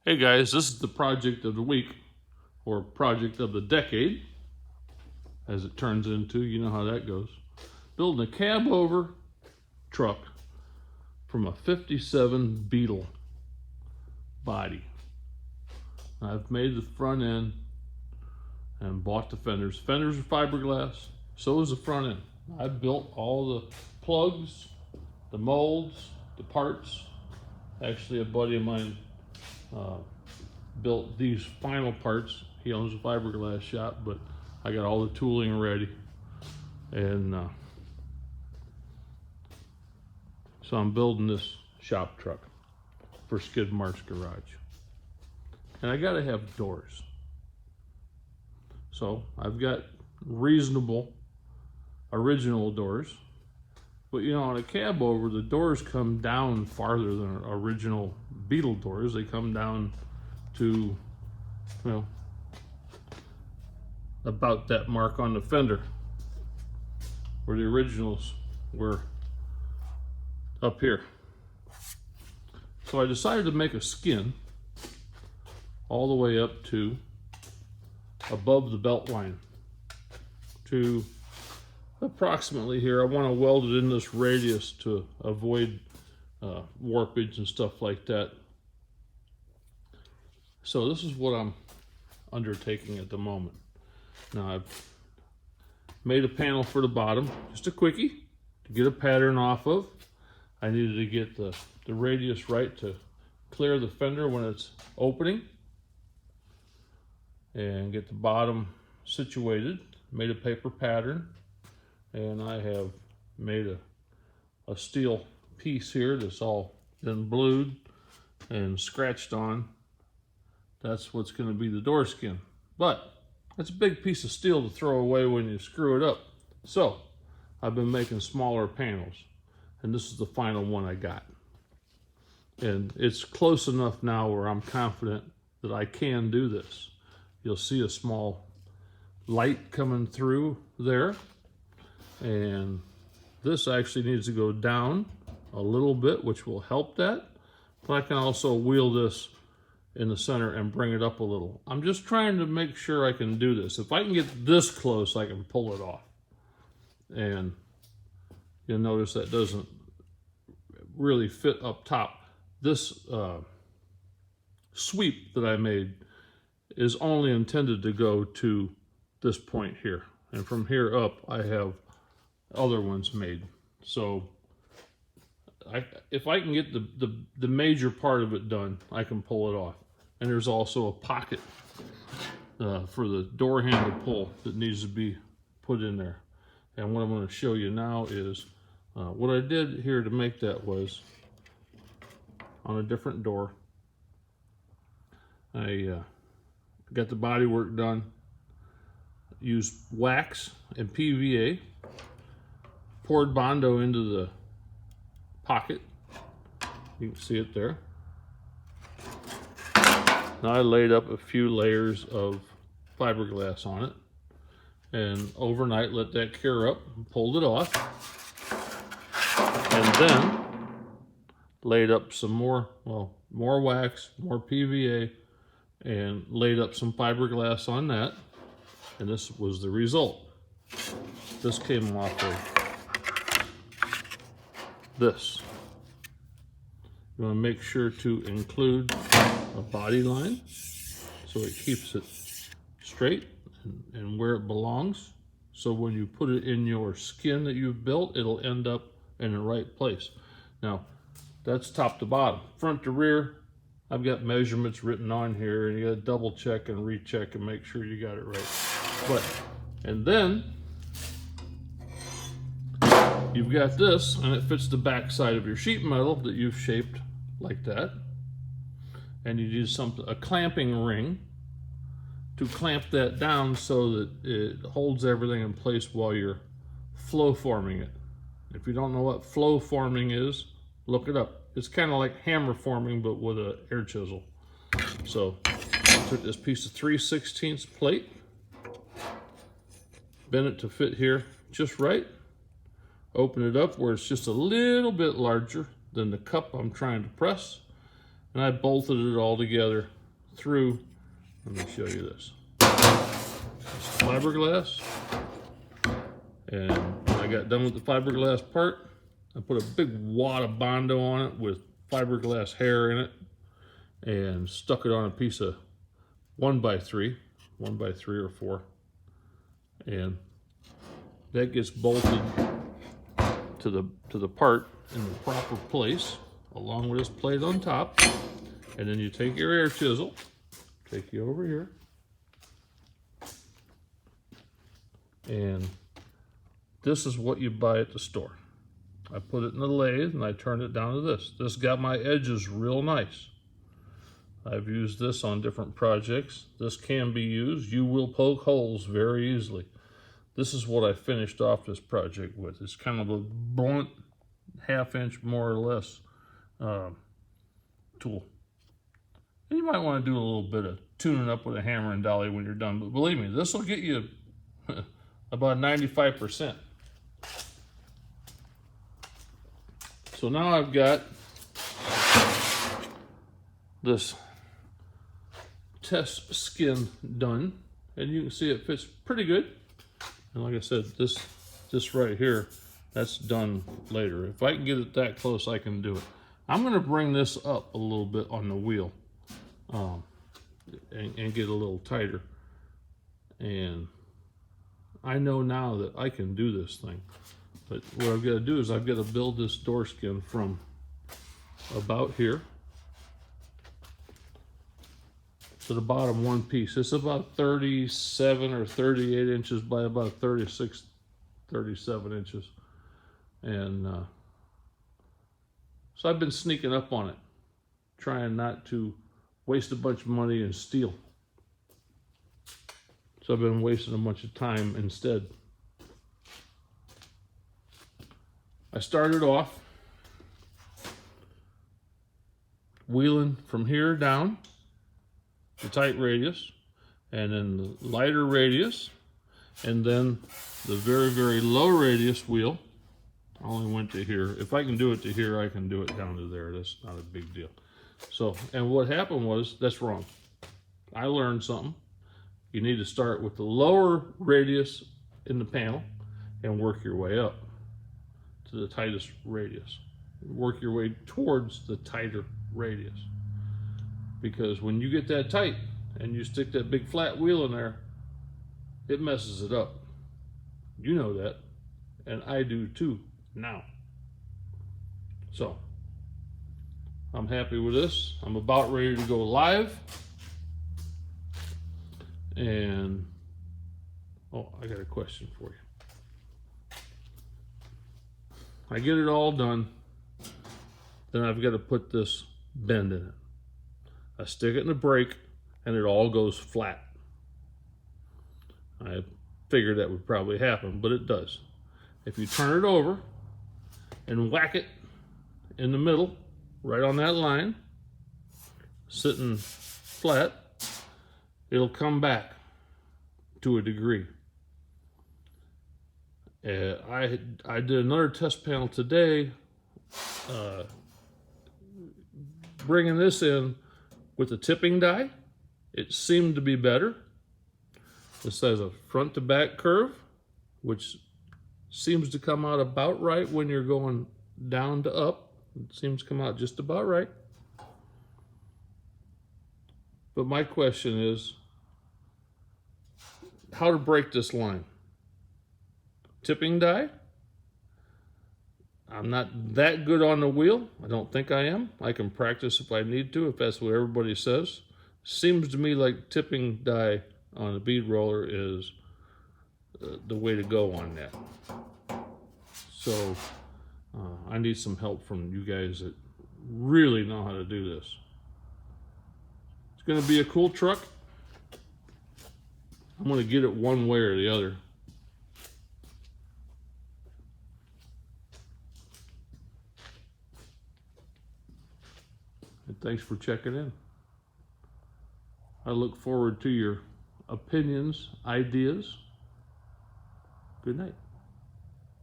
Hey guys, this is the project of the week, or project of the decade, as it turns into. You know how that goes. Building a cab over truck from a 57 Beetle body. I've made the front end and bought the fenders. Fenders are fiberglass, so is the front end. I built all the plugs, the molds, the parts. Actually, a buddy of mine built these final parts. He owns a fiberglass shop, but I got all the tooling ready. And so I'm building this shop truck for Skid Mark's garage. And I gotta have doors. So I've got reasonable original doors. But you know, on a cab over, the doors come down farther than original Beetle doors. They come down to, well, about that mark on the fender, where the originals were up here. So I decided to make a skin all the way up to above the belt line to approximately here. I want to weld it in this radius to avoid warpage and stuff like that. So this is what I'm undertaking at the moment. Now I've made a panel for the bottom, just a quickie to get a pattern off of. I needed to get the radius right to clear the fender when it's opening and get the bottom situated. Made a paper pattern, and I have made a steel piece here that's all been blued and scratched on. That's what's going to be the door skin. But it's a big piece of steel to throw away when you screw it up. So I've been making smaller panels, and this is the final one I got. And it's close enough now where I'm confident that I can do this. You'll see a small light coming through there. And this actually needs to go down a little bit, which will help that. But I can also wheel this in the center and bring it up a little. I'm just trying to make sure I can do this. If I can get this close, I can pull it off. And you'll notice that doesn't really fit up top. This sweep that I made is only intended to go to this point here. And from here up, I have other ones made. So if I can get the major part of it done, I can pull it off. And there's also a pocket for the door handle pull that needs to be put in there. And what I'm going to show you now is what I did here to make that was on a different door. I got the body work done, used wax and PVA, poured Bondo into the pocket. You can see it there. Now I laid up a few layers of fiberglass on it, and overnight let that cure up, pulled it off, and then laid up some more wax, more PVA, and laid up some fiberglass on that, and this was the result. This came off of this. You want to make sure to include a body line so it keeps it straight and where it belongs. So when you put it in your skin that you've built, it'll end up in the right place. Now, that's top to bottom. Front to rear, I've got measurements written on here, and you gotta double check and recheck and make sure you got it right. And then you've got this, and it fits the back side of your sheet metal that you've shaped like that. And you use a clamping ring to clamp that down so that it holds everything in place while you're flow forming it. If you don't know what flow forming is, look it up. It's kind of like hammer forming, but with an air chisel. So I took this piece of 3/16 plate, bent it to fit here just right, open it up where it's just a little bit larger than the cup I'm trying to press, And I bolted it all together through. Let me show you this. It's fiberglass. And when I got done with the fiberglass part, I put a big wad of Bondo on it with fiberglass hair in it and stuck it on a piece of 1x3 or 4. And that gets bolted to the part in the proper place, along with this plate on top. And then you take your air chisel, take you over here, and this is what you buy at the store. I put it in the lathe and I turn it down to this. This got my edges real nice. I've used this on different projects. This can be used. You will poke holes very easily. This is what I finished off this project with. It's kind of a blunt, 1/2 inch more or less tool. And you might want to do a little bit of tuning up with a hammer and dolly when you're done. But believe me, this will get you about 95%. So now I've got this test skin done, and you can see it fits pretty good. And like I said, this right here, that's done later. If I can get it that close, I can do it. I'm going to bring this up a little bit on the wheel and get a little tighter. And I know now that I can do this thing. But what I've got to do is I've got to build this door skin from about here to the bottom one piece. It's about 37 or 38 inches by about 36, 37 inches. And so I've been sneaking up on it, trying not to waste a bunch of money in steel. So I've been wasting a bunch of time instead. I started off wheeling from here down the tight radius, and then the lighter radius, and then the very, very low radius wheel. I only went to here. If I can do it to here, I can do it down to there. That's not a big deal. So, and what happened was, that's wrong. I learned something. You need to start with the lower radius in the panel and work your way up to the tightest radius. Work your way towards the tighter radius. Because when you get that tight and you stick that big flat wheel in there, it messes it up. You know that, and I do too now. So, I'm happy with this. I'm about ready to go live. And, oh, I got a question for you. I get it all done, then I've got to put this bend in it. I stick it in the brake and it all goes flat. I figured that would probably happen, but it does. If you turn it over and whack it in the middle, right on that line, sitting flat, it'll come back to a degree. I did another test panel today, bringing this in with the tipping die. It seemed to be better. This has a front to back curve, which seems to come out about right when you're going down to up. It seems to come out just about right. But my question is, how to break this line? Tipping die? I'm not that good on the wheel. I don't think I am. I can practice if I need to, if that's what everybody says. Seems to me like tipping die on a bead roller is the way to go on that. So I need some help from you guys that really know how to do this. It's going to be a cool truck. I'm going to get it one way or the other. And thanks for checking in. I look forward to your opinions, ideas. Good night.